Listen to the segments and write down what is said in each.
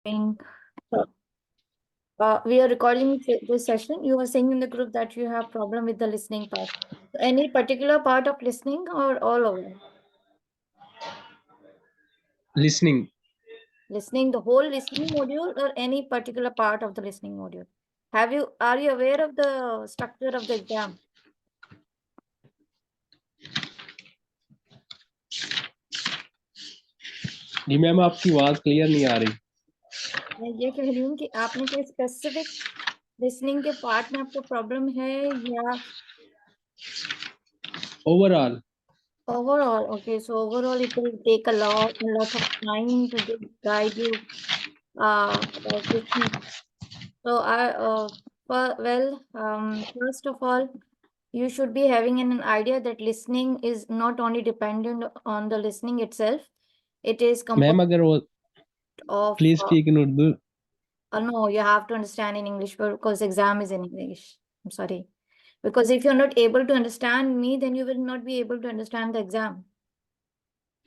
Recording. We are recording this session. You were saying in the group that you have problem with the listening part. Any particular part of listening or all over? Listening. Listening, the whole listening module or any particular part of the listening module? Are you aware of the structure of the exam? जी ma'am आपकी आवाज clear नहीं आ रही। मैं ये कह रही हूँ कि आपने कोई स्पेसिफिक लिसनिंग के पार्ट में आपको प्रॉब्लम है या overall overall? Okay, so overall it will take a lot of time to guide you about listening. So first of all, you should be having an idea that listening is not only dependent on the listening itself. It is ma'am composed अगर वो of please speak in Urdu. no, you have to understand in English because exam is in English. I'm sorry. Because if you're not able to understand me, then you will not be able to understand the exam.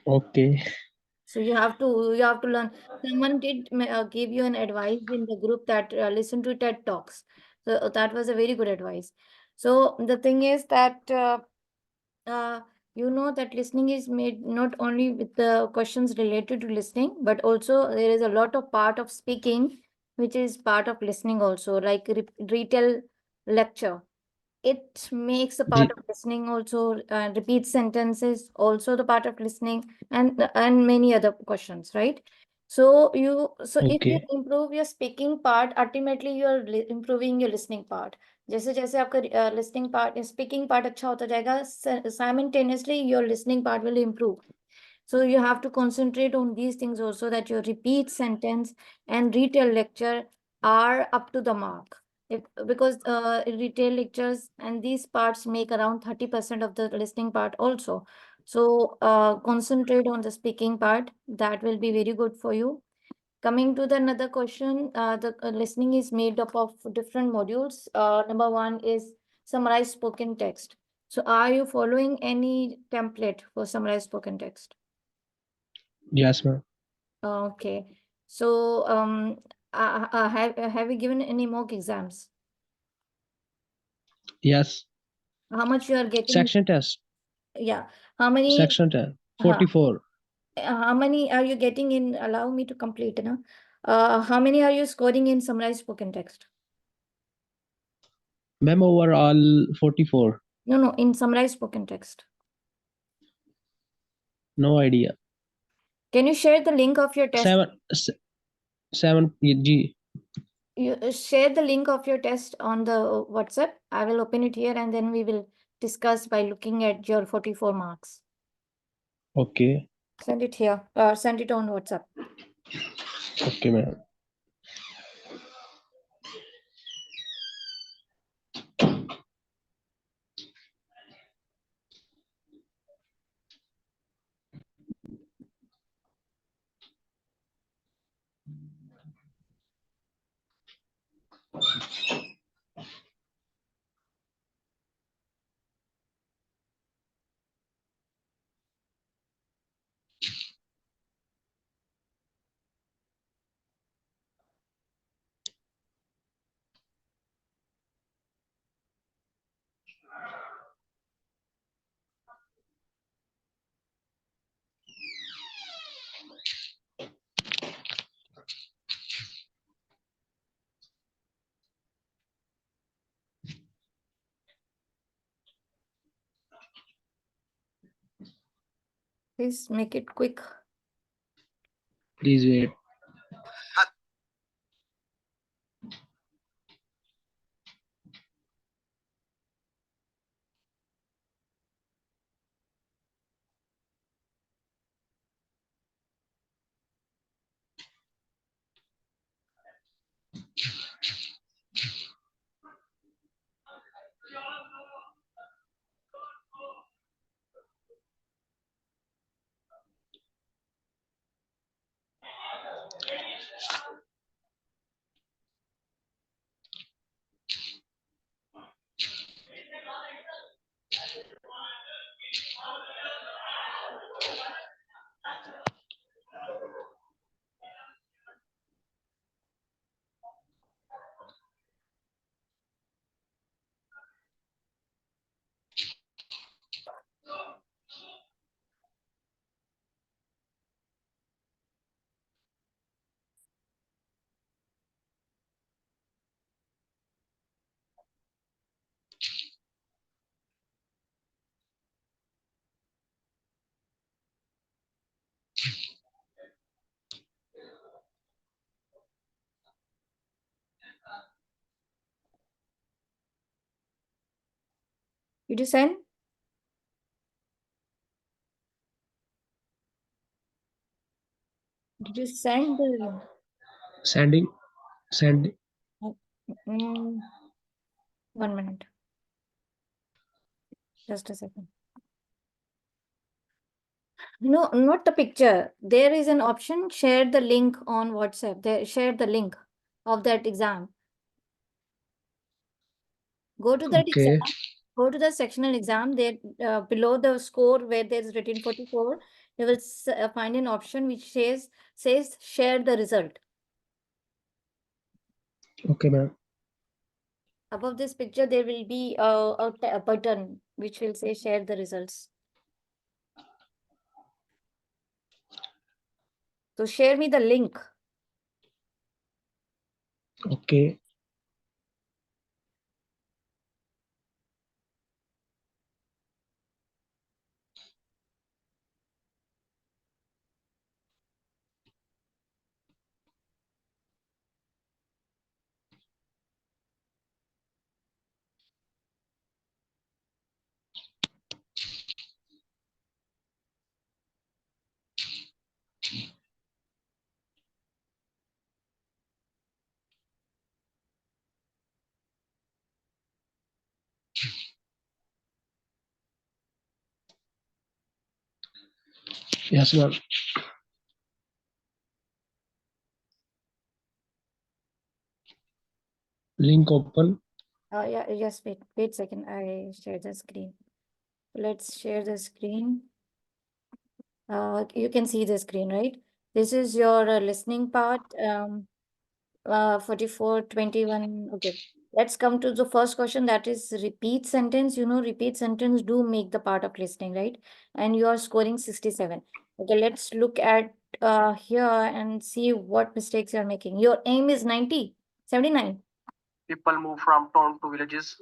Okay So you have to learn. Someone did give you an advice in the group that listen to TED Talks. So that was a very good advice. So the thing is that you know that listening is made not only with the questions related to listening, but also there is a lot of part of speaking, which is part of listening also, like retail lecture. It makes a जी part of listening also, repeat sentences, also the part of listening, and many other questions, right? So if okay you improve your speaking part, ultimately you are improving your listening part. जैसे जैसे आपका listening part, speaking part अच्छा होता जाएगा, simultaneously your listening part will improve. So you have to concentrate on these things also, that your repeat sentence and retail lecture are up to the mark. Because retail lectures and these parts make around 30% of the listening part also. So concentrate on the speaking part. That will be very good for you. Coming to the another question, the listening is made up of different modules. Number one is summarize spoken text. So are you following any template for summarize spoken text? Yes ma'am Okay. So have you given any mock exams? Yes How much you are getting? Section test Yeah. How many? Section test Huh, 44 how many are you getting in? Allow me to complete, na? How many are you scoring in summarized spoken text? Ma'am overall 44 No, in summarized spoken text. No idea Can you share the link of your test? 7 जी You share the link of your test on the WhatsApp. I will open it here and then we will discuss by looking at your 44 marks. Okay Send it here. Send it on WhatsApp. Okay ma'am Please make it quick. Please wait Did you send? Did you send the? Sending. Send. Mm, 1 minute. Just a second. No, not the picture. There is an option, share the link on WhatsApp. There, share the link of that exam. Go to that exam. Okay. Go to the sectional exam. There, below the score where there is written 44, you will find an option which says share the result. Okay, ma'am. Above this picture, there will be a button which will say share the results. So share me the link. Okay. Yes, ma'am. Link open. Yeah, yes, wait a second. I share the screen. Let's share the screen. You can see the screen, right? This is your listening part. 44, 21. Okay. Let's come to the first question, that is repeat sentence. You know, repeat sentence do make the part of listening, right? And you are scoring 67. Okay, let's look at here and see what mistakes you're making. Your aim is 90, 79. People move from town to villages.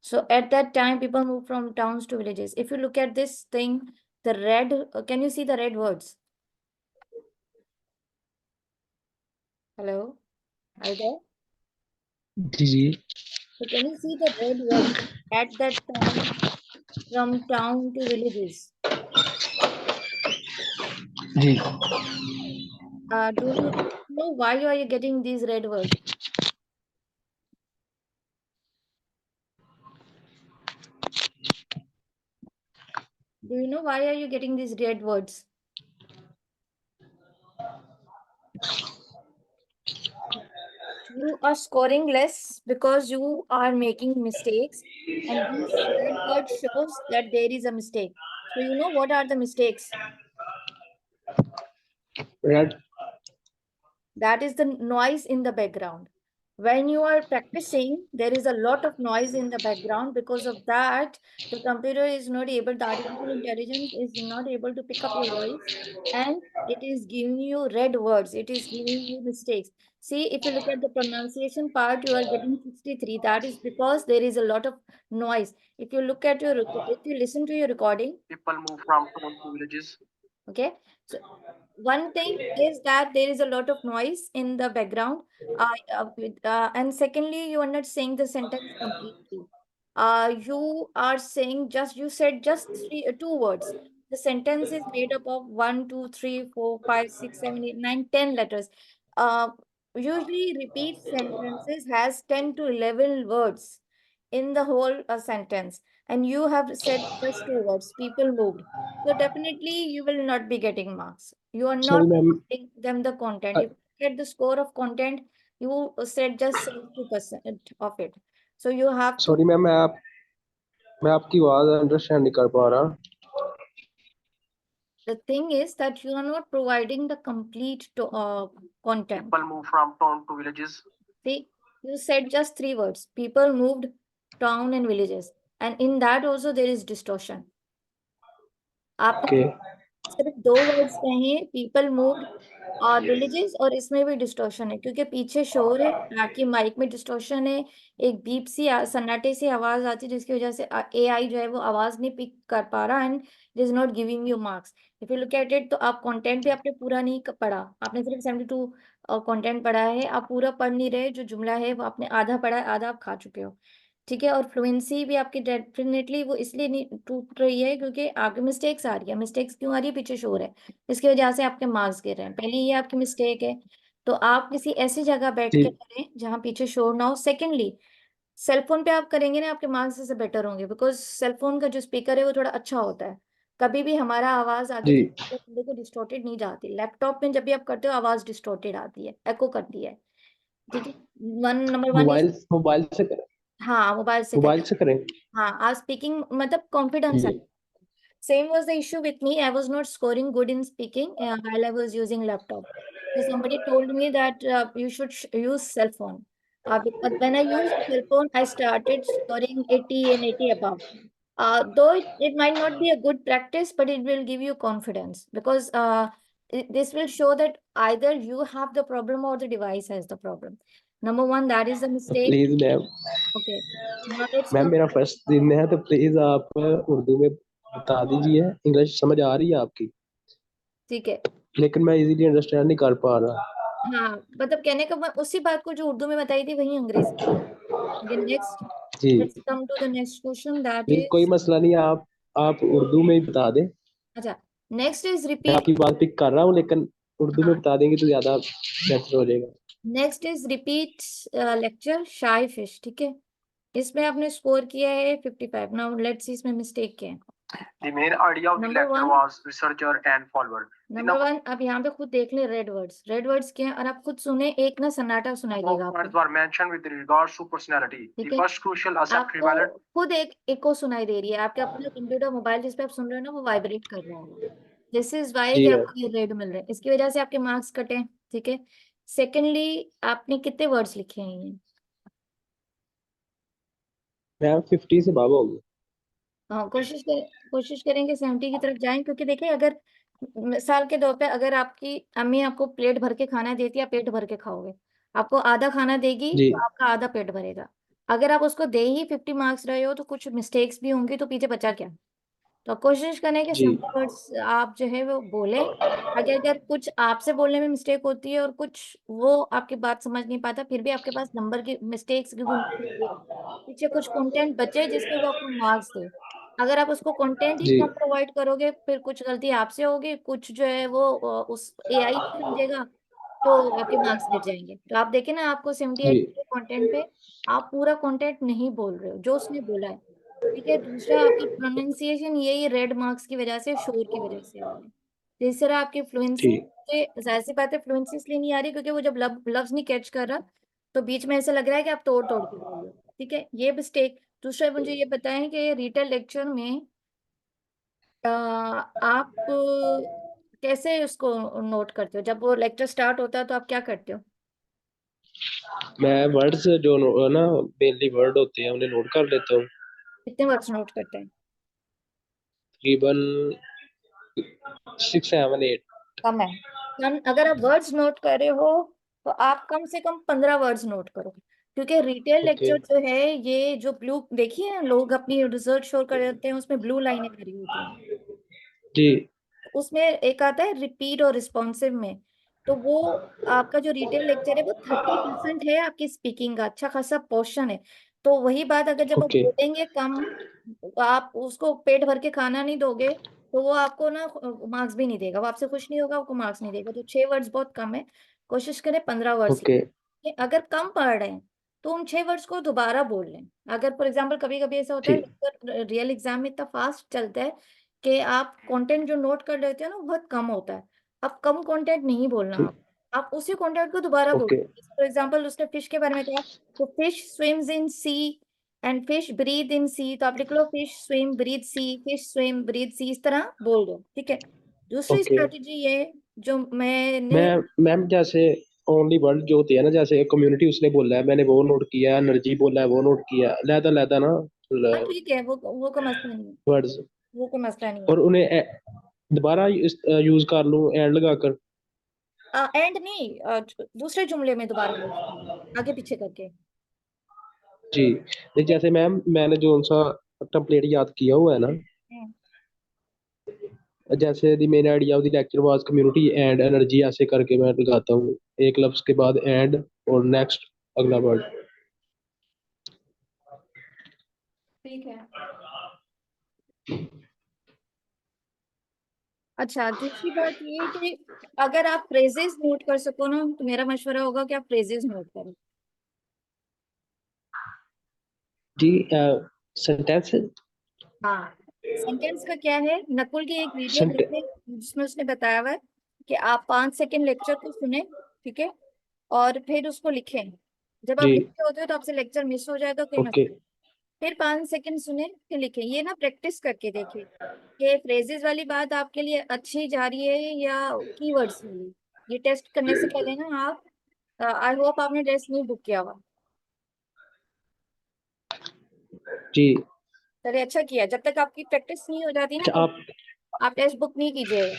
So at that time, people move from towns to villages. If you look at this thing, the red, can you see the red words? Hello? Are you there? जी जी. So can you see the red words at that time from town to villages? जी. Do you know why are you getting these red words? Do you know why are you getting these red words? You are scoring less because you are making mistakes, and this red word shows that there is a mistake. So you know what are the mistakes? Red. That is the noise in the background. When you are practicing, there is a lot of noise in the background. Because of that, the computer is not able, the artificial intelligence is not able to pick up your voice, and it is giving you red words. It is giving you mistakes. See, if you look at the pronunciation part, you are getting 63. That is because there is a lot of noise. If you look at your, if you listen to your recording, People move from town to villages. okay, so one thing is that there is a lot of noise in the background, and secondly, you are not saying the sentence completely. You are saying just, you said just two words. The sentence is made up of 1, 2, 3, 4, 5, 6, 7, 8, 9, 10 letters. uh, Usually repeat sentences has 10 to 11 words in the whole sentence, and you have said just two words, people moved. So definitely you will not be getting marks. You are not Sorry, ma'am. giving them the content. If you get the score of content, you said just 72% of it. So you have to, Sorry, ma'am. मैं आपकी आवाज understand नहीं कर पा रहा. the thing is that you are not providing the complete content. People move from town to villages. See, you said just three words. People moved town and villages. And in that also there is distortion. आपने Okay. सिर्फ दो words कहे, people moved और villages, और इसमें भी distortion है क्योंकि पीछे शोर है, बाकी माइक में डिस्टॉर्शन है, एक बीप सी सन्नाटे से आवाज आती है जिसकी वजह से एआई जो है वो आवाज नहीं पिक कर पा रहा, and it is not giving you marks. If you look at it, तो आप कंटेंट भी आपने पूरा नहीं पढ़ा. आपने सिर्फ 72 कंटेंट पढ़ा है, आप पूरा पढ़ नहीं रहे. जो जुमला है वो आपने आधा पढ़ा है, आधा आप खा चुके हो. ठीक है। और फ्लुएंसी भी आपकी डेफिनेटली वो इसलिए नहीं टूट रही है क्योंकि आपकी मिस्टेक्स आ रही है। मिस्टेक्स क्यों आ रही है? पीछे शोर है, इसकी वजह से आपके मार्क्स गिर रहे हैं। पहले ये आपकी मिस्टेक है, तो आप किसी ऐसी जगह बैठ जी के करें जहाँ पीछे शोर ना हो। सेकेंडली, सेलफोन पे आप करेंगे ना, आपके मार्क्स से बेटर होंगे, बिकॉज सेलफोन का जो स्पीकर है वो थोड़ा अच्छा होता है। कभी भी हमारा आवाज आगे जी देखो डिस्टॉर्टेड नहीं जाती। लैपटॉप में जब भी आप करते हो आवाज डिस्टॉर्टेड आती है, एको करती है। ठीक है। Number one is, mobile mobile से करें। हाँ मोबाइल से करें। मोबाइल से करें। हाँ, आज स्पीकिंग मतलब कॉन्फिडेंस है। जी Same was the issue with me. I was not scoring good in speaking while I was using laptop. So somebody told me that you should use cell phone. But when I used cell phone, I started scoring 80 and 80 above. Though it might not be a good practice, but it will give you confidence because this will show that either you have the problem or the device has the problem. Number one, that is the mistake. Please ma'am, Okay. Now let's ma'am come. मेरा first दिन है तो please आप उर्दू में बता दीजिए। English समझ आ रही है आपकी, ठीक है। लेकिन मैं इजीली अंडरस्टैंड नहीं कर पा रहा। हाँ, मतलब कहने का उसी बात को जो उर्दू में बताई थी वही अंग्रेजी में। Okay, next, ji let's come to the next question that नहीं, कोई is, मसला नहीं, आप उर्दू में ही बता दें। अच्छा, next is मैं repeat. आपकी बात पिक कर रहा हूँ, लेकिन उर्दू में हाँ, बता देंगे तो ज्यादा बेटर हो जाएगा। next is repeat lecture shy fish. ठीक है, इसमें आपने स्कोर किया है 55। नाउ लेट्स सी इसमें मिस्टेक क्या है। The main idea of the number lecture one, was researcher and follower. The number one, आप यहाँ पे खुद देख ले रेड वर्ड्स। रेड वर्ड्स क्या है और आप खुद सुने, एक ना सन्नाटा सुनाई देगा number आपको। words were mentioned with regards to personality. ठीक The है, first crucial aspect आपको revealed. खुद एक इको सुनाई दे रही है। आपके अपना कंप्यूटर मोबाइल जिस पे आप सुन रहे हो ना वो वाइब्रेट कर रहा होगा। दिस इज वाई कि जी आपको ये रेड मिल रहा है, इसकी वजह से आपके मार्क्स कटे। ठीक है। सेकेंडली, आपने कितने वर्ड्स लिखे हैं ये? मैम 50 से बाबा होगी। हाँ, कोशिश करेंगे 70 की तरफ जाएं, क्योंकि देखिए अगर मिसाल के तौर पे अगर आपकी अम्मी आपको प्लेट भर के खाना देती है, आप पेट भर के खाओगे। आपको आधा खाना देगी जी तो आपका आधा पेट भरेगा। अगर आप उसको दे ही 50 मार्क्स रहे हो तो कुछ मिस्टेक्स भी होंगी, तो पीछे बचा क्या? तो कोशिश करें कि जी सिंपल वर्ड्स आप जो है वो बोले। अगर अगर कुछ आपसे बोलने में मिस्टेक होती है और कुछ वो आपकी बात समझ नहीं पाता, फिर भी आपके पास नंबर की मिस्टेक्स की गुंजाइश है। पीछे कुछ कंटेंट बचे जिसपे वो आपको मार्क्स दे। अगर आप उसको कंटेंट ही जी कम प्रोवाइड करोगे, फिर कुछ गलती आपसे होगी, कुछ जो है वो उस एआई समझेगा, तो आपके मार्क्स गिर जाएंगे। तो आप देखें ना, आपको 78 जी कंटेंट पे आप पूरा कंटेंट नहीं बोल रहे हो जो उसने बोला है। ठीक है। दूसरा, आपका प्रोनाउंसिएशन यही रेड मार्क्स की वजह से, शोर की वजह से आ रहा है। तीसरा, आपकी फ्लुएंसी, ठीक जाहिर सी बात है फ्लुएंसी इसलिए नहीं आ रही क्योंकि वो जब लफ्ज नहीं कैच कर रहा, तो बीच में ऐसा लग रहा है कि आप तोड़ तोड़ के बोल रहे हो। ठीक है, ये मिस्टेक। दूसरा, मुझे ये बताएं कि रिटेल लेक्चर में आप कैसे उसको नोट करते हो? जब वो लेक्चर स्टार्ट होता है तो आप क्या करते हो? मैं वर्ड्स जो ना मेनली वर्ड होते हैं उन्हें नोट कर लेता हूँ। कितने वर्ड्स नोट करते हैं? तकरीबन 6 7 8। कम है। कम, अगर आप वर्ड्स नोट कर रहे हो तो आप कम से कम 15 वर्ड्स नोट करो। क्योंकि रिटेल ओके लेक्चर जो है, ये जो ब्लू देखिए लोग अपनी रिजल्ट शो कर देते हैं, उसमें ब्लू लाइनें करी होती हैं। जी उसमें एक आता है रिपीट और रिस्पॉन्सिव में। तो वो आपका जो रिटेल लेक्चर है वो 30% है आपकी स्पीकिंग का, अच्छा खासा पोर्शन है। तो वही बात, अगर जब आप ओके बोलेंगे कम, आप उसको पेट भर के खाना नहीं दोगे, तो वो आपको ना मार्क्स भी नहीं देगा, वो आपसे खुश नहीं होगा, आपको मार्क्स नहीं देगा। तो 6 वर्ड्स बहुत कम है, कोशिश करें 15 वर्ड्स। ओके अगर कम पढ़ रहे हैं तो उन 6 वर्ड्स को दोबारा बोल लें। अगर फॉर एग्जाम्पल कभी कभी ऐसा होता ठीक है रियल एग्जाम में इतना फास्ट चलता है कि आप कंटेंट जो नोट कर लेते हो ना वो बहुत कम होता है। अब कम कंटेंट नहीं बोलना, ठीक आप उसी कंटेंट को दोबारा बोलो। ओके फॉर एग्जाम्पल उसने फिश के बारे में कहा, तो fish swims in sea and fish breathe in sea, तो आप लिख लो fish swim breathe sea, fish swim breathe sea, इस तरह बोल दो। ठीक है। दूसरी ओके। स्ट्रेटेजी ये जो मैंने, मैं मैम जैसे ओनली वर्ड जो होती है ना, जैसे कम्युनिटी उसने बोला है मैंने वो नोट किया, एनर्जी बोला है वो नोट किया, लहदा लहदा ना हाँ ठीक है, वो का मसला नहीं है, वर्ड्स, वो कोई मसला नहीं है। और उन्हें दोबारा यूज कर लूं एंड लगाकर। एंड नहीं, दूसरे जुमले में दोबारा यूज करना, आगे पीछे करके। जी नहीं, जैसे मैम मैंने जो सा टेम्पलेट याद किया हुआ है ना, हम्म, जैसे the main idea of the lecture was community and energy, ऐसे करके मैं लगाता हूँ एक लफ्ज के बाद एंड और नेक्स्ट अगला वर्ड। ठीक है। अच्छा, दूसरी बात ये है कि अगर आप फ्रेजेस नोट कर सको ना, तो मेरा मशवरा होगा कि आप फ्रेजेस नोट करें। जी सेंटेंस हाँ, सेंटेंस का क्या है, नकुल की एक वीडियो देखे जिसमें उसने बताया हुआ है कि आप 5 सेकंड लेक्चर को सुने, ठीक है, और फिर उसको लिखें। जब आप जी लिखते होते हो तो आपसे लेक्चर मिस हो जाएगा कहीं ना ओके कहीं। फिर 5 सेकंड सुने, फिर लिखें। ये ना प्रैक्टिस करके देखिए कि फ्रेजेस वाली बात आपके लिए अच्छी जा रही है या कीवर्ड्स वाली। ये टेस्ट करने से पहले ना आप, आई होप आपने टेस्ट नहीं बुक किया हुआ। जी। चलिए, अच्छा किया। जब तक आपकी प्रैक्टिस नहीं हो जाती ना, अच्छा तो आप आप टेस्ट बुक नहीं कीजिएगा।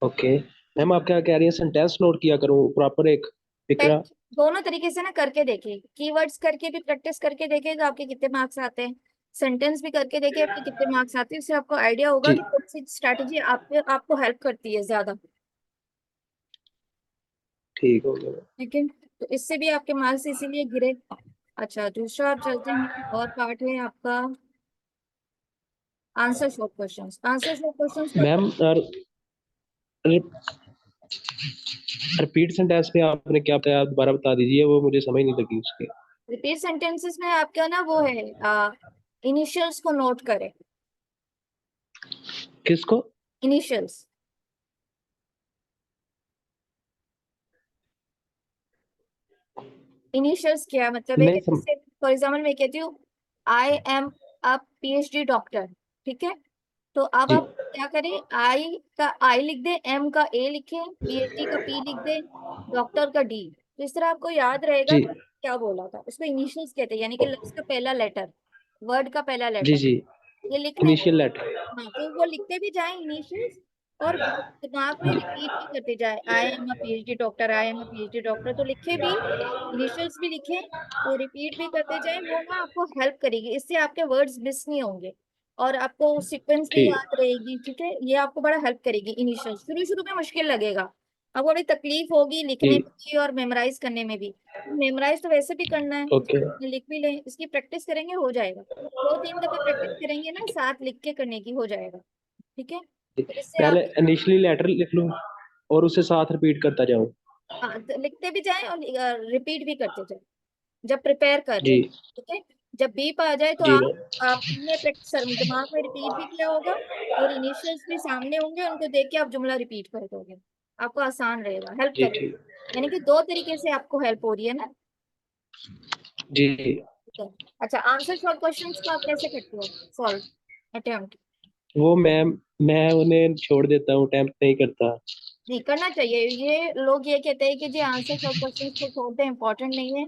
ओके मैम, आप क्या कह रही हैं, सेंटेंस नोट किया करूँ प्रॉपर एक फिक्रा? दोनों तरीके से ना करके देखिए, कीवर्ड्स करके भी प्रैक्टिस करके देखिएगा आपके कितने मार्क्स आते हैं, सेंटेंस भी करके देखिए आपके कितने मार्क्स आते हैं। इससे आपको आइडिया होगा जी कि कौन सी स्ट्रैटेजी आपको हेल्प करती है ज्यादा। ठीक हो गया। ठीक है, तो इससे भी आपके मार्क्स इसीलिए गिरे। अच्छा, दूसरा आप चलते हैं, और पार्ट है आपका answer short questions. Answer short questions का मैम रिपीट सेंटेंस में आपने क्या बताया, दोबारा बता दीजिए, वो मुझे समझ नहीं लगी उसकी। रिपीट सेंटेंसेस में आपका ना वो है, इनिशियल्स को नोट करें। किसको? इनिशियल्स। इनिशियल्स क्या मतलब है कि नहीं जैसे फॉर एग्जाम्पल मैं कहती हूँ I am a PhD doctor, ठीक है, तो अब जी आप क्या करें, आई का आई लिख दे, एम का ए लिखे, पीएचडी का पी लिख दे, डॉक्टर का डी। तो इस तरह आपको याद रहेगा जी कि क्या बोला था। इसको इनिशियल्स कहते हैं, यानी कि लफ्ज का पहला लेटर, वर्ड का पहला जी लेटर, जी ये लिखने हैं। Initial letter. हाँ, तो वो लिखते भी जाए इनिशियल्स, और दिमाग में रिपीट भी करते जाए, I am a PhD doctor, I am a PhD doctor, तो लिखे भी, इनिशियल्स भी लिखे और रिपीट भी करते जाए। वो ना आपको हेल्प करेगी, इससे आपके वर्ड्स मिस नहीं होंगे और आपको सीक्वेंस भी ठीक याद रहेगी। ठीक है, ये आपको बड़ा हेल्प करेगी। इनिशियल शुरू शुरू में मुश्किल लगेगा, आपको बड़ी तकलीफ होगी लिखने में ठीक भी और मेमोराइज करने में भी। मेमोराइज तो वैसे भी करना है, ओके लिख भी लें, इसकी प्रैक्टिस करेंगे हो जाएगा। 2-3 दफे प्रैक्टिस करेंगे ना, साथ लिख के करने की हो जाएगा। ठीक है, तो इससे पहले आप, इनिशियली लेटर लिख लूँ और उसे साथ रिपीट करता जाऊँ? हाँ, तो लिखते भी जाएं और रिपीट भी करते जाएं जब प्रिपेयर कर रहे जी हैं। ठीक है, जब बीप आ जाए तो जी आप, मैम। आपने दिमाग में रिपीट भी किया होगा और इनिशियल्स भी सामने होंगे, उनको देख के आप जुमला रिपीट कर दोगे, आपको आसान रहेगा, हेल्प जी करेगा। ठीक। यानी कि 2 तरीके से आपको हेल्प हो रही है ना। जी ठीक है। अच्छा, आंसर शॉर्ट क्वेश्चंस को आप कैसे करते हो सॉल्व, अटेम्प्ट? वो मैम मैं उन्हें छोड़ देता हूँ, अटेम्प्ट नहीं करता। नहीं करना चाहिए। ये लोग ये कहते हैं कि जी आंसर शॉर्ट क्वेश्चंस को छोड़ते हैं, इंपॉर्टेंट नहीं है।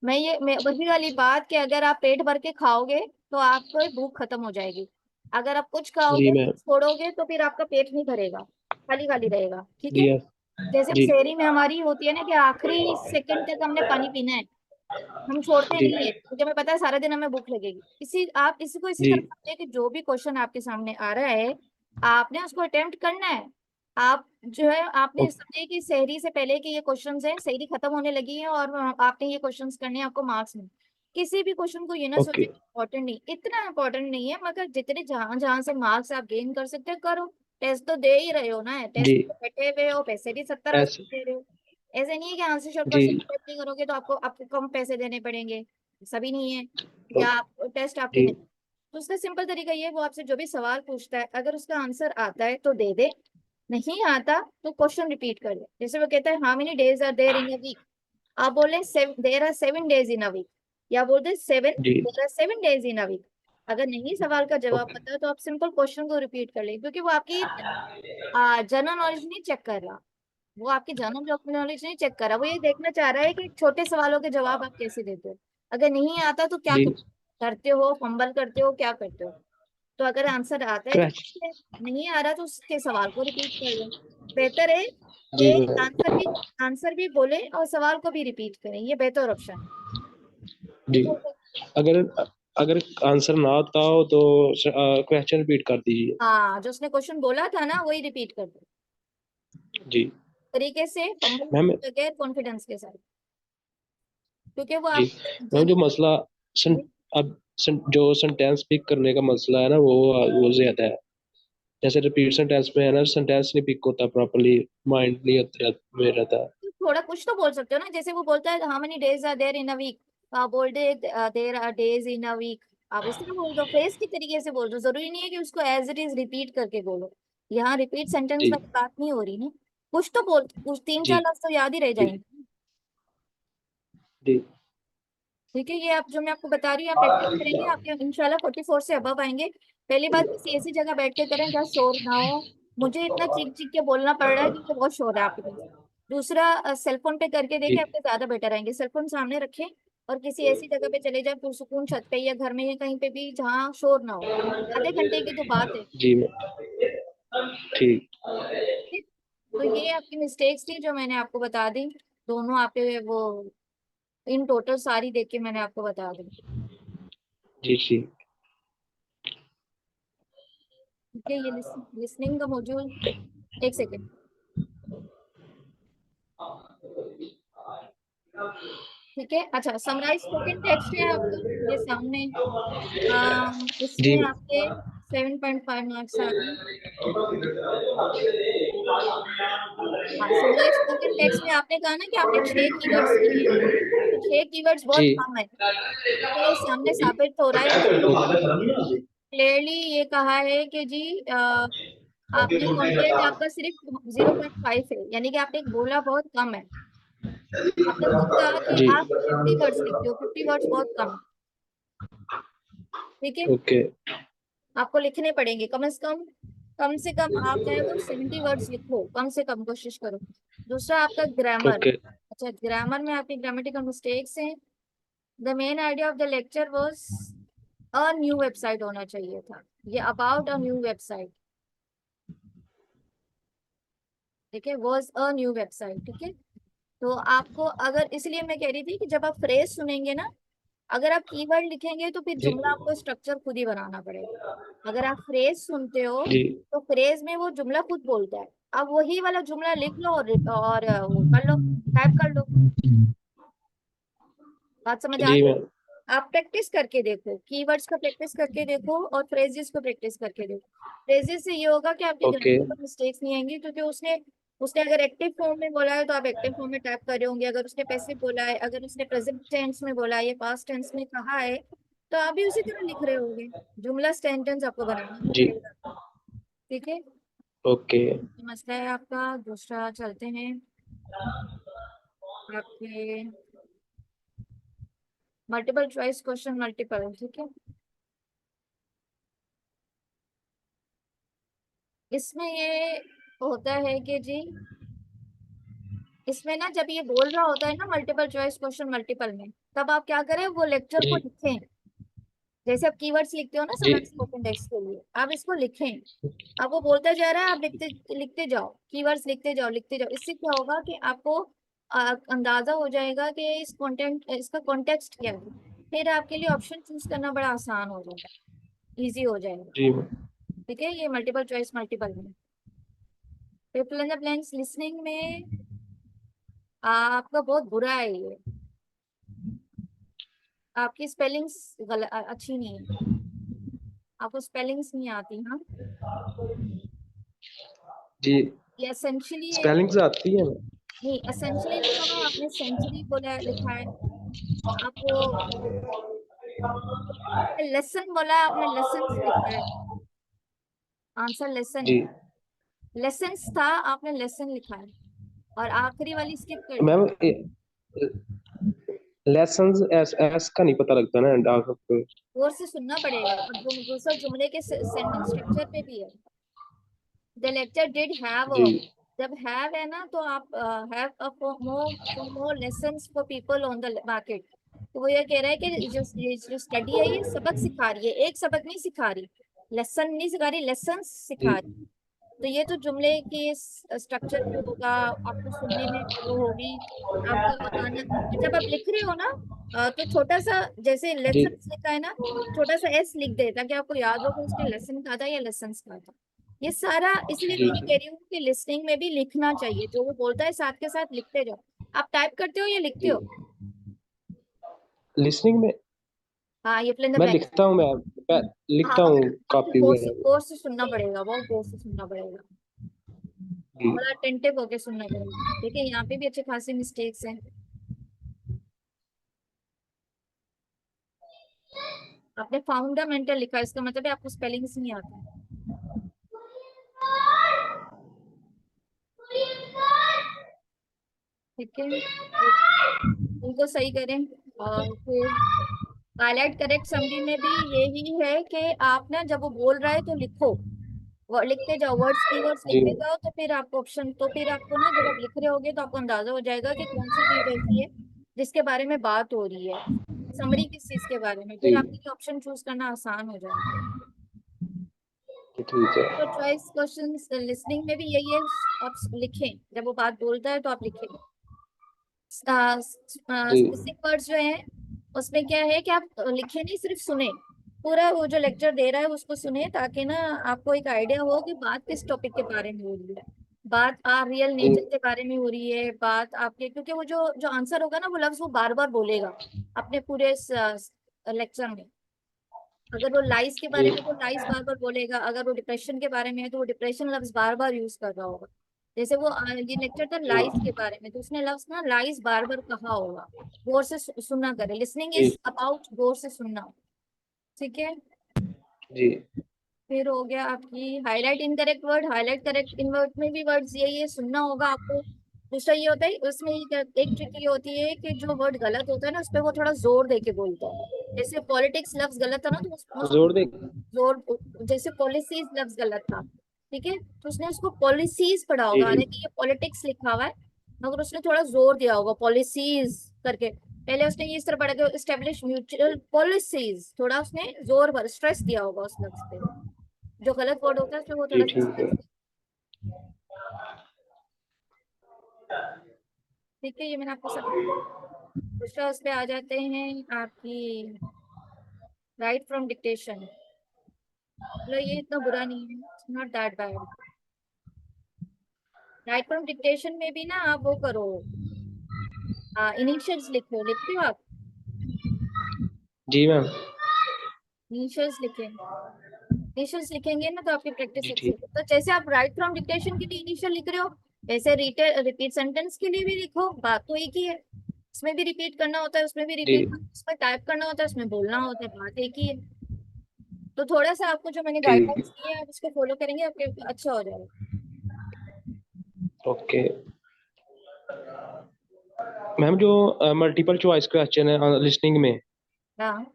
मैं वही वाली बात कि अगर आप पेट भर के खाओगे तो आपको भूख खत्म हो जाएगी, अगर आप कुछ जी खाओगे मैम। छोड़ोगे तो फिर आपका पेट नहीं भरेगा, खाली खाली रहेगा। ठीक है, जी यस। जैसे जी शहरी में हमारी होती है ना कि आखिरी सेकंड तक हमने पानी पीना है, हम छोड़ते जी नहीं है क्योंकि हमें पता है सारा दिन हमें भूख लगेगी। आप इसी को इसी जी तरह समझिए कि जो भी क्वेश्चन आपके सामने आ रहा है, आपने उसको अटेम्प्ट करना है। आप जो है, आपने ओ- समझे कि शहरी से पहले के ये क्वेश्चंस हैं, शहरी खत्म होने लगी है और आपने ये क्वेश्चंस करने हैं, आपको मार्क्स में। किसी भी क्वेश्चन को ये ना सोचे ओके इंपॉर्टेंट नहीं, इतना इंपॉर्टेंट नहीं है, मगर जितने जहां जहां से मार्क्स आप गेन कर सकते हो करो। टेस्ट तो दे ही रहे हो ना, टेस्ट जी तो बैठे हुए हो, पैसे भी 70,000 ऐसे दे रहे हो। ऐसे नहीं है कि आंसर शॉर्ट जी क्वेश्चन नहीं करोगे तो आपको आपको कम पैसे देने पड़ेंगे, ऐसा भी नहीं है, या ओके आप टेस्ट आपके जी नहीं। तो उसका सिंपल तरीका ये है, वो आपसे जो भी सवाल पूछता है अगर उसका आंसर आता है तो दे दे, नहीं आता तो क्वेश्चन रिपीट कर ले। जैसे वो कहता है how many days are there in a week, आप बोले there are 7 days in a week, या बोलते सेवन जी there are 7 days in a week. अगर नहीं सवाल का जवाब ओके पता है तो आप सिंपल क्वेश्चन को रिपीट कर ले, क्योंकि वो आपकी जनरल नॉलेज नहीं चेक कर रहा, वो आपकी जनरल नॉलेज नहीं चेक कर रहा, वो ये देखना चाह रहा है कि छोटे सवालों के जवाब आप कैसे देते हो। अगर नहीं आता तो क्या जी करते हो, फंबल करते हो, क्या करते हो। तो अगर आंसर आता है तो क्रैश। ठीक है, नहीं आ रहा तो उसके सवाल को रिपीट कर लो। बेहतर है जी कि मैम। आंसर भी बोले और सवाल को भी रिपीट करें, ये बेहतर ऑप्शन है। जी ठीक है, अगर अगर आंसर ना आता हो तो क्वेश्चन रिपीट कर दीजिए। हाँ, जो उसने क्वेश्चन बोला था ना वही रिपीट कर दो, जी तरीके से, फंबल मैम। बगैर कॉन्फिडेंस के साथ, क्योंकि वो जी आप जो मैम, जो नहीं। मसला अब जो सेंटेंस पिक करने का मसला है ना वो ज्यादा है। जैसे रिपीट सेंटेंस में है ना, सेंटेंस नहीं पिक होता प्रॉपरली, माइंड नहीं में रहता। तो थोड़ा कुछ तो बोल सकते हो ना, जैसे वो बोलता है how many days are there in a week, आप बोल दे there are days in a week. आप इस तरह बोल दो, फ्रेज की तरीके से बोल दो, जरूरी नहीं है कि उसको एज इट इज रिपीट करके बोलो। यहाँ रिपीट सेंटेंस जी वाली बात नहीं हो रही ना। कुछ तो बोल, कुछ तीन जी चार लफ्ज तो याद ही रह जी जाएंगे। जी ठीक है, ये आप जो मैं आपको बता रही हूँ, आप प्रैक्टिस करेंगे, आपके इंशाल्लाह 44 से अबव आएंगे। पहली बात, किसी ऐसी जगह बैठ के करें जहाँ शोर ना हो। मुझे इतना चीख चीख के बोलना पड़ रहा है क्योंकि बहुत शोर है आपके पास। दूसरा, सेलफोन पे करके देखें, जी आपके ज्यादा बेटर आएंगे। सेलफोन सामने रखें और किसी ऐसी जगह पे चले जाए, पुरसुकून छत पे या घर में या कहीं पे भी जहाँ शोर ना हो। आधे घंटे की तो बात है। जी ठीक। ठीक? तो ये आपकी मिस्टेक्स थी जो मैंने आपको बता दी। दोनों आपके वो इन टोटल सारी देख के मैंने आपको बता दी। जी जी ठीक है, ये लिसनिंग का मॉड्यूल। एक सेकेंड। ठीक है, अच्छा, समराइज स्पोकन टेक्स्ट है आपका ये सामने। जी इसमें आपके 7.5 मार्क्स आ गए। हाँ, समराइज स्पोकन टेक्स्ट में आपने कहा ना कि आपने 6 कीवर्ड्स लिए हैं, तो 6 कीवर्ड्स बहुत जी कम है। तो ये सामने साबित हो रहा है, इसमें क्लियरली ये कहा है कि जी आपने कंटेंट आपका सिर्फ 0.5 है, यानी कि आपने बोला बहुत कम है। आपने खुद कहा कि जी आप 50 वर्ड्स लिखते हो, 50 वर्ड्स बहुत कम है। ठीक है, ओके आपको लिखने पड़ेंगे कम से कम आप चाहे वो 70 वर्ड्स लिखो, कम से कम कोशिश करो। दूसरा, आपका ग्रामर। ओके अच्छा, ग्रामर में आपकी ग्रामेटिकल मिस्टेक्स हैं। The main idea of the lecture was a new website होना चाहिए था, ये अबाउट अ न्यू वेबसाइट। ठीक है, वाज अ न्यू वेबसाइट। ठीक है, तो आपको, अगर इसलिए मैं कह रही थी कि जब आप फ्रेज सुनेंगे ना, अगर आप कीवर्ड लिखेंगे तो फिर जी जुमला आपको स्ट्रक्चर खुद ही बनाना पड़ेगा। अगर आप फ्रेज सुनते हो जी तो फ्रेज में वो जुमला खुद बोलता है। अब वही वाला जुमला लिख लो और वो कर लो, टाइप कर लो। बात समझ आ जी रही है? मैम आप प्रैक्टिस करके देखो, कीवर्ड्स का प्रैक्टिस करके देखो और फ्रेजेस को प्रैक्टिस करके देखो। फ्रेजेस से ये होगा कि आपकी ओके ग्रामेटिकल मिस्टेक्स नहीं आएंगी, क्योंकि उसने उसने अगर एक्टिव फॉर्म में बोला है तो आप एक्टिव फॉर्म में टाइप कर रहे होंगे। अगर उसने पैसिव बोला है, अगर उसने प्रेजेंट टेंस में बोला है या पास्ट टेंस में कहा है, तो आप भी उसी तरह लिख रहे होंगे। जुमला सेंटेंस आपको बनाना नहीं जी पड़ेगा। ठीक है, ओके ये मसला है आपका। दूसरा चलते हैं आपके मल्टीपल चॉइस क्वेश्चन, मल्टीपल। ठीक है, इसमें ये होता है कि जी, इसमें ना जब ये बोल रहा होता है ना मल्टीपल चॉइस क्वेश्चन मल्टीपल में, तब आप क्या करें, वो लेक्चर को जी लिखें। जैसे आप कीवर्ड्स लिखते हो ना जी समराइज स्पोकन टेक्स्ट के लिए, आप इसको लिखें। अब वो बोलता जा रहा है, आप लिखते लिखते जाओ, कीवर्ड्स लिखते जाओ लिखते जाओ। इससे क्या होगा कि आपको अंदाजा हो जाएगा कि इस कंटेंट, इसका कॉन्टेक्स्ट क्या है। फिर आपके लिए ऑप्शन चूज करना बड़ा आसान हो जाएगा, इजी हो जाएगा। जी मैम ठीक है, ये मल्टीपल चॉइस मल्टीपल में। फिर fill in the blanks listening में आपका बहुत बुरा है ये, आपकी स्पेलिंग्स अच्छी नहीं है, आपको स्पेलिंग्स नहीं आती। हाँ, जी ये एसेंशियली स्पेलिंग्स आती है मैम। नहीं, एसेंशियली लिखा हुआ है, आपने सेंचुरी बोला लिखा है। आपको लेसन बोला है, आपने लेसन्स लिखा है। आंसर लेसन है, जी लेसन्स था, आपने लेसन लिखा है। और आखिरी वाली स्किप कर दी। मैम लेसन्स एस एस का नहीं पता लगता ना डाक पे। गौर से सुनना पड़ेगा, और दूसरा जुमले के सेंटेंस स्ट्रक्चर पे भी है। द लेक्चर डिड हैव, जी जब हैव है ना तो आप have a more lessons for people on the market. तो वो ये कह रहा है कि ये जो स्टडी है ये सबक सिखा रही है, एक सबक नहीं सिखा रही, लेसन नहीं सिखा रही, लेसन सिखा जी रही। तो ये तो जुमले के स्ट्रक्चर पे होगा, आपको सुनने में वो होगी, आपको आना। जब आप लिख रहे हो ना तो छोटा सा, जैसे जी लेसन लिखा है ना, छोटा सा एस लिख दे ताकि आपको याद हो कि उसने लेसन कहा था या लेसन कहा था। ये सारा इसलिए मैं जी ये कह रही हूँ कि लिसनिंग में भी लिखना चाहिए, जो वो बोलता है साथ के साथ लिखते जाओ। आप टाइप करते हो या लिखते जी हो? लिसनिंग में हाँ, ये फिल इन द मैं ब्लैंक्स। लिखता हूँ, मैं हाँ, लिखता हूँ मगर आपको कॉपी वगैरह गौर से सुनना पड़ेगा, बहुत गौर से सुनना पड़ेगा, जी। बड़ा अटेंटिव होके सुनना पड़ेगा। देखिए यहाँ पे भी अच्छे खासे मिस्टेक्स हैं। आपने फाउंडामेंटल लिखा, इसका मतलब है आपको स्पेलिंग्स नहीं आते। ठीक है, तो उनको सही करें। और फिर हाईलाइट करेक्ट समरी में भी यही है कि आप ना जब वो बोल रहा है तो लिखो, लिखते जाओ, वर्ड्स कीवर्ड्स जी लिखते जाओ, तो फिर आपको ऑप्शन, तो फिर आपको ना जब आप लिख रहे होगे तो आपको अंदाजा हो जाएगा कि कौन सी चीज ऐसी है जिसके बारे में बात हो रही है, समरी किस चीज के बारे में, जी फिर आपके लिए ऑप्शन चूज करना आसान हो जाएगा। ठीक है तो चॉइस क्वेश्चंस लिसनिंग में भी यही है, आप लिखें, जब वो बात बोलता है तो आप लिखें। जी स्पेसिफिक वर्ड्स जो है उसमें क्या है कि आप लिखे नहीं, सिर्फ सुने, पूरा वो जो लेक्चर दे रहा है उसको सुने, ताकि ना आपको एक आइडिया हो कि बात किस टॉपिक के बारे में हो रही है, बात रियल जी नेचर के बारे में हो रही है, बात आपके, क्योंकि वो जो जो आंसर होगा ना वो लफ्ज वो बार बार बोलेगा अपने पूरे लेक्चर में। अगर वो लाइस के जी बारे में तो लाइस बार बार बोलेगा, अगर वो डिप्रेशन के बारे में है तो वो डिप्रेशन लफ्ज बार बार यूज कर रहा होगा। जैसे वो ये लेक्चर था जी लाइस के बारे में, तो उसने लफ्ज ना लाइस बार बार कहा होगा। गौर से सुनना करे, लिसनिंग जी इज अबाउट गौर से सुनना। ठीक है, जी फिर हो गया आपकी highlight incorrect word, highlight correct in word में भी वर्ड्स यही है, सुनना होगा आपको। दूसरा ये होता है उसमें एक ट्रिक ये होती है कि जो वर्ड गलत होता है ना उस पर वो थोड़ा जोर दे के बोलता है। जैसे पॉलिटिक्स लफ्ज गलत था ना, तो जोर दे जोर, जैसे पॉलिसीज लफ्ज गलत था, ठीक है, तो उसने उसको पॉलिसीज पढ़ा जी होगा, जी हालांकि ये पॉलिटिक्स लिखा हुआ है, मगर उसने थोड़ा जोर दिया होगा पॉलिसीज करके। पहले उसने ये इस तरह पढ़ा कि एस्टेब्लिश म्यूचुअल पॉलिसीज, थोड़ा उसने जोर भर स्ट्रेस दिया होगा उस लफ्ज पे। जो गलत वर्ड होता है उसमें वो जी थोड़ा सा ठीक है stress। ठीक है, ये मैंने आपको सब। दूसरा उस पे आ जाते हैं आपकी राइट फ्रॉम डिक्टेशन। मतलब ये इतना बुरा नहीं है, not that bad. Right from dictation में भी ना आप वो करो, इनिशियल्स लिखो, लिखते हो आप? जी मैम इनिशियल्स लिखें, इनिशियल्स लिखेंगे ना तो आपकी प्रैक्टिस जी अच्छी ठीक होगी। तो जैसे आप राइट फ्रॉम डिक्टेशन के लिए इनिशियल लिख रहे हो, वैसे रिपीट सेंटेंस के लिए भी लिखो, बात तो एक ही है। उसमें भी रिपीट करना होता है, उसमें भी जी रिपीट, उसमें टाइप करना होता है, उसमें बोलना होता है, बात एक ही है। तो थोड़ा सा आपको जो मैंने ठीक गाइडलाइंस दिए हैं आप इसको फॉलो करेंगे, आपके अच्छा हो जाएगा। Okay ma'am. जो मल्टीपल चॉइस क्वेश्चन है लिसनिंग में, हाँ,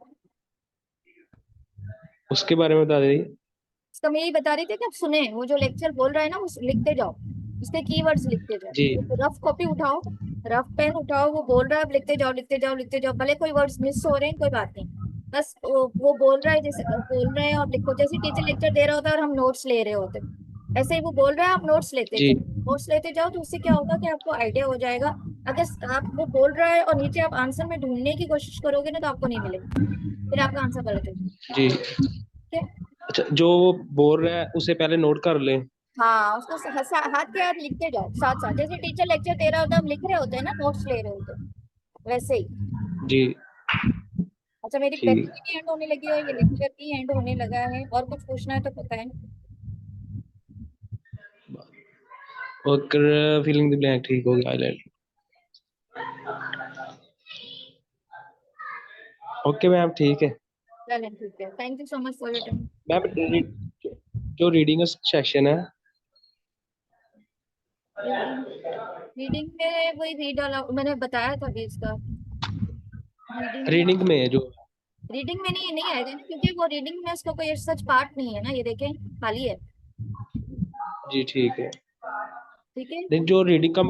उसके बारे में बता दीजिए। इसका मैं यही बता रही थी कि आप सुने, वो जो लेक्चर बोल रहा है ना वो लिखते जाओ, उसके कीवर्ड्स लिखते जाओ, जी रफ कॉपी उठाओ, रफ पेन उठाओ, वो बोल रहा है आप लिखते जाओ लिखते जाओ लिखते जाओ, भले कोई वर्ड्स मिस हो रहे हैं कोई बात नहीं, बस वो बोल रहा है, जैसे बोल रहे हैं और लिखो, जैसे टीचर लेक्चर दे रहा होता है और हम नोट्स ले रहे होते हैं, ऐसे ही वो बोल रहा है आप नोट्स लेते जी जाओ, नोट्स लेते जाओ, तो उससे क्या होगा कि आपको आइडिया हो जाएगा। अगर आप वो बोल रहा है और नीचे आप आंसर में ढूंढने की कोशिश करोगे ना तो आपको नहीं मिलेगा, फिर आपका आंसर गलत हो जाएगा। जी ठीक है, अच्छा, जो वो बोल रहा है उसे पहले नोट कर लें। हाँ, उसको हाथ के हाथ लिखते जाओ साथ साथ, जैसे टीचर लेक्चर दे रहा होता है हम लिख रहे होते हैं ना, नोट्स ले रहे होते हैं, वैसे ही। जी अच्छा, मेरी ठीक। बैटरी भी एंड होने लगी है, ये लेक्चर भी एंड होने लगा है, और कुछ पूछना है तो बताएं। और फिलिंग द ब्लैंक ठीक हो गया, हाईलाइट। ओके मैम ठीक है। चलें, ठीक है, thank you so much for your time. Ma'am जो रीडिंग सेक्शन है, रीडिंग, रीडिंग में वही रीड अलाउड मैंने बताया था अभी इसका। रीडिंग में, रीडिंग में जो, रीडिंग में नहीं, नहीं आएगा ना, क्योंकि वो रीडिंग में उसका कोई सच पार्ट नहीं है ना, ये देखें खाली है। जी ठीक है। ठीक है, नहीं, जो रीडिंग का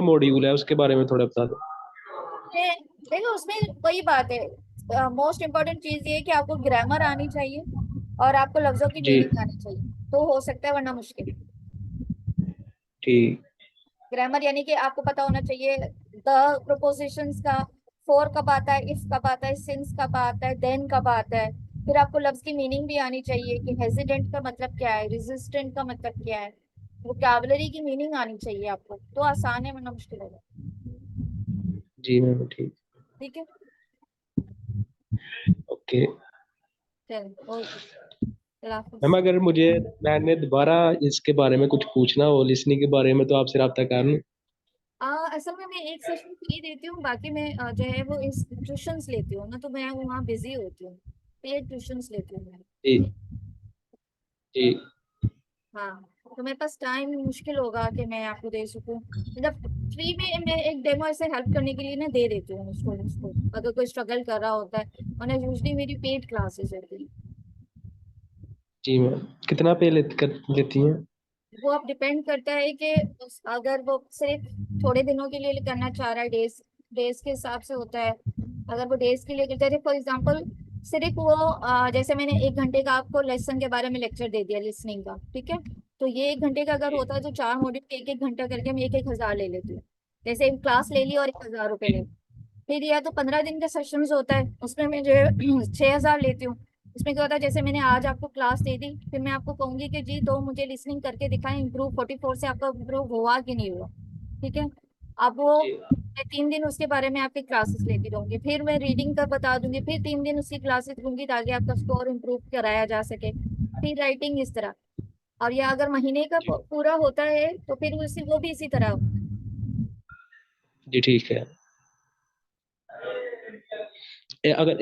मॉड्यूल है उसके बारे में थोड़ा बता दो। देखो उसमें वही बात है, मोस्ट इम्पोर्टेंट चीज ये है कि आपको ग्रामर आनी चाहिए और आपको लफ्जों की जी मीनिंग आनी चाहिए, तो हो सकता है, वरना मुश्किल। ठीक। ग्रामर यानी कि आपको पता होना चाहिए द प्रोपोजिशंस का, फॉर कब आता है, इफ कब आता है, सिंस कब आता है, देन कब आता है। फिर आपको लफ्ज की मीनिंग भी आनी चाहिए कि हेजिडेंट का मतलब क्या है, रेजिस्टेंट का मतलब क्या है, वोकैबुलरी की मीनिंग आनी चाहिए आपको, तो आसान है, वरना मुश्किल होगा। जी मैम ठीक। ठीक है, ओके चलो ओके मैम, अगर मैंने दोबारा इसके बारे में कुछ पूछना हो लिसनिंग के बारे में तो आपसे रब्ता कर लूं? असल में मैं एक सेशन फ्री देती हूँ, बाकी मैं जो है वो ट्यूशंस लेती हूँ ना, तो मैं वहाँ बिजी होती हूँ, पेड ट्यूशंस लेती हूँ मैं। जी जी हाँ, तो मेरे पास टाइम मुश्किल होगा कि मैं आपको दे सकूं, मतलब फ्री में मैं एक डेमो ऐसे हेल्प करने के लिए ना दे देती हूँ उसको अगर कोई स्ट्रगल कर रहा होता है, और यूजली मेरी पेड क्लासेस होती है। जी मैम, कितना पे लेती हैं? वो अब डिपेंड करता है कि अगर वो सिर्फ थोड़े दिनों के लिए करना चाह रहा है, डेज डेज के हिसाब से होता है। अगर वो डेज के लिए करता है, फॉर एग्जांपल सिर्फ वो जैसे मैंने 1 घंटे का आपको लेसन के बारे में लेक्चर दे दिया लिसनिंग का, ठीक है, तो ये 1 घंटे का अगर होता है तो 4 मॉड्यूल 1-1 घंटा करके मैं 1-1 हज़ार ले लेती हूँ। जैसे एक क्लास ले ली और 1,000 रुपये ले, फिर या तो 15 दिन का सेशंस होता है, उसमें मैं जो है 6,000 लेती हूँ। उसमें क्या होता है, जैसे मैंने आज आपको क्लास दे दी, फिर मैं आपको कहूंगी कि जी तो मुझे लिसनिंग करके दिखाएं, इम्प्रूव 44 से आपका इम्प्रूव हुआ कि नहीं हुआ, ठीक है। अब वो जी मैं 3 दिन उसके बारे में आपकी क्लासेस लेती रहूंगी, फिर मैं रीडिंग का बता दूंगी, फिर 3 दिन उसकी क्लासेस दूंगी ताकि आपका स्कोर इम्प्रूव कराया जा सके, फिर राइटिंग इस तरह। और या अगर महीने का जी पूरा होता है तो फिर वो भी इसी तरह होता है। जी ठीक है। अगर